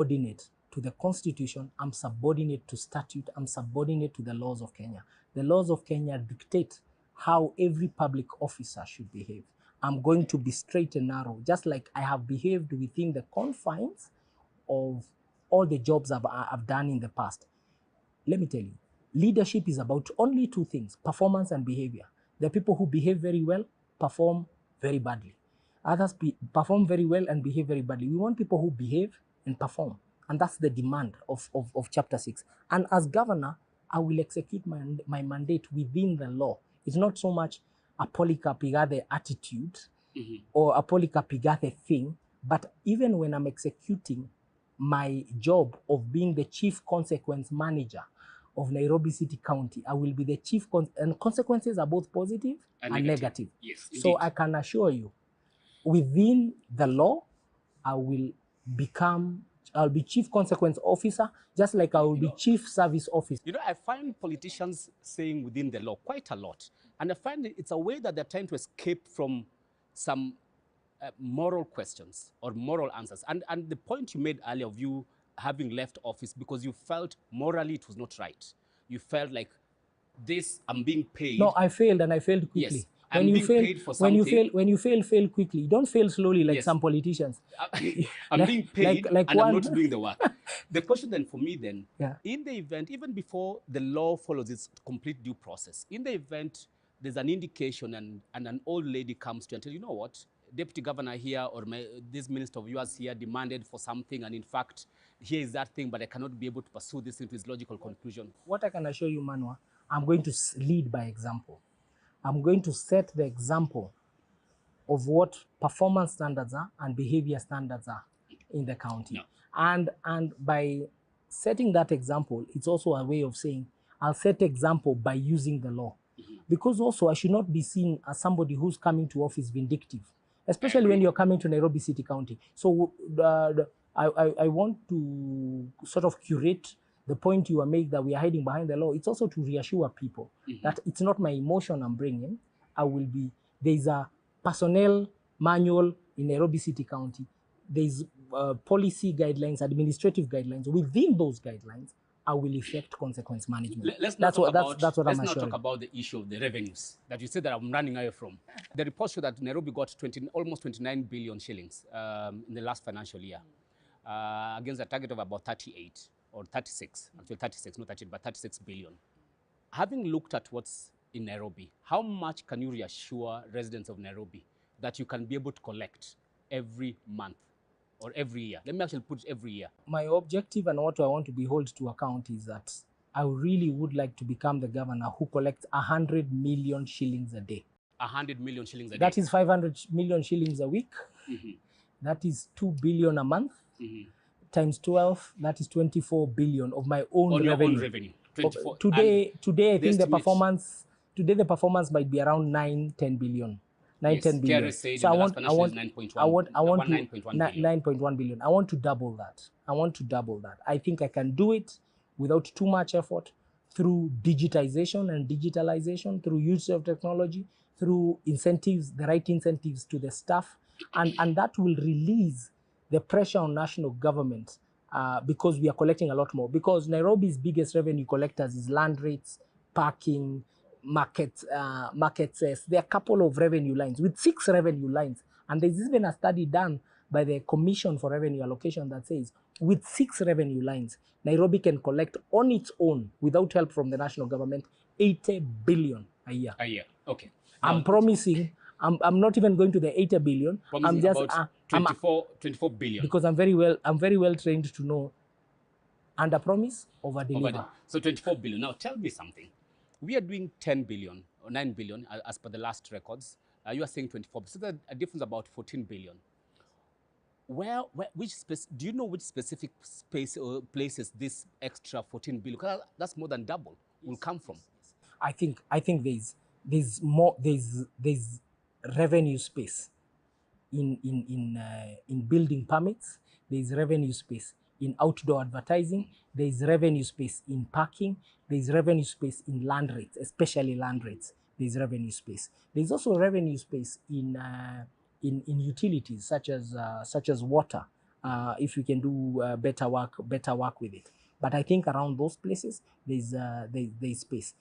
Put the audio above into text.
subordinate to the constitution, I'm subordinate to statute, I'm subordinate to the laws of Kenya. The laws of Kenya dictate how every public officer should behave. I'm going to be straight and narrow, just like I have behaved within the confines of all the jobs I've done in the past. Let me tell you, leadership is about only two things: performance and behavior. The people who behave very well perform very badly. Others perform very well and behave very badly. We want people who behave and perform. And that's the demand of Chapter 6. And as governor, I will execute my mandate within the law. It's not so much a polycarpigate attitude or a polycarpigate thing, but even when I'm executing my job of being the chief consequence manager of Nairobi City County, I will be the chief, and consequences are both positive and negative. Yes, so I can assure you, within the law, I'll be chief consequence officer, just like I will be chief service officer. You know, I find politicians saying within the law quite a lot. And I find it's a way that they're trying to escape from some moral questions or moral answers. And the point you made earlier of you having left office because you felt morally it was not right. You felt like this, I'm being paid. No, I failed, and I failed quickly. Yes. When you fail, when you fail quickly. Don't fail slowly like some politicians. I'm being paid and I'm not doing the work. The question then for me then, in the event, even before the law follows its complete due process, in the event there's an indication and an old lady comes to you and tells you know what, deputy governor here or this minister of yours here demanded for something, and in fact, here is that thing, but I cannot be able to pursue this into its logical conclusion. What I can assure you, Manwa, I'm going to lead by example. I'm going to set the example of what performance standards are and behavior standards are in the county. No. And by setting that example, it's also a way of saying, I'll set example by using the law. Because also I should not be seen as somebody who's coming to office vindictive, especially when you're coming to Nairobi City County. So I want to sort of curate the point you are making that we are hiding behind the law. It's also to reassure people that it's not my emotion I'm bringing. There's a personnel manual in Nairobi City County. There's policy guidelines, administrative guidelines. Within those guidelines, I will effect consequence management. Let's not talk about the issue of the revenues that you said that I'm running away from. The report showed that Nairobi got almost 29 billion shillings in the last financial year against a target of about 38 or 36, actually 36, not 38, but 36 billion. Having looked at what's in Nairobi, how much can you reassure residents of Nairobi that you can be able to collect every month or every year? Let me actually put it every year. My objective and what I want to be held to account is that I really would like to become the governor who collects 100 million shillings a day. 100 million shillings a day? That is 500 million shillings a week. That is 2 billion a month. Times 12, that is 24 billion of my own revenue. Your own revenue. 24. Today I think the performance might be around 9-10 billion. 10 billion. So I want 9.1 billion. I want to double that. I think I can do it without too much effort, through digitization and digitalization, through use of technology, through incentives, the right incentives to the staff, and that will release the pressure on national government because we are collecting a lot more. Because Nairobi's biggest revenue collectors is land rates, parking, market cess. There are a couple of revenue lines with 6 revenue lines. And there's even a study done by the Commission for Revenue Allocation that says with 6 revenue lines, Nairobi can collect on its own, without help from the national government, 80 billion a year. A year, okay. I'm promising, I'm not even going to the 80 billion. I'm just 24 billion. Because I'm very well trained to know under promise, over deliver. So 24 billion. Now tell me something. We are doing 10 billion or 9 billion as per the last records. You are saying 24. So there's a difference about 14 billion. Which space, do you know which specific space or places this extra 14 billion, because that's more than double, will come from? I think there's revenue space in building permits. There's revenue space in outdoor advertising. There's revenue space in parking. There's revenue space in land rates, especially land rates. There's revenue space. There's also revenue space in utilities such as water if we can do better work with it. But I think around those places, there's space.